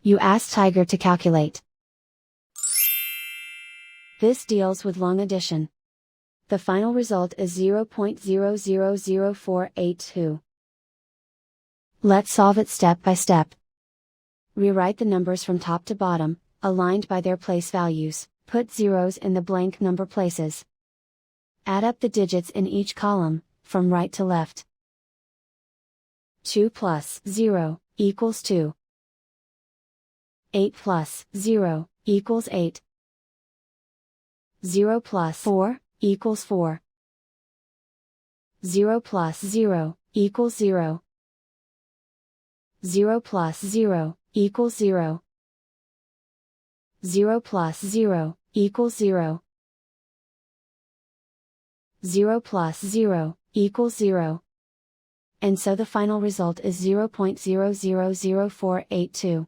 You ask Tiger to calculate. This deals with long addition. The final result is 0.000482. Let's solve it step by step. Rewrite the numbers from top to bottom, aligned by their place values. Put zeros in the blank number places. Add up the digits in each column, from right to left. 2 plus 0 equals 2. 8 plus 0 equals 8. 0 plus 4 equals 4. 0 plus 0 equals 0. 0 plus 0 equals 0. 0 plus 0 equals 0. 0 plus 0 equals 0. And so the final result is 0.000482.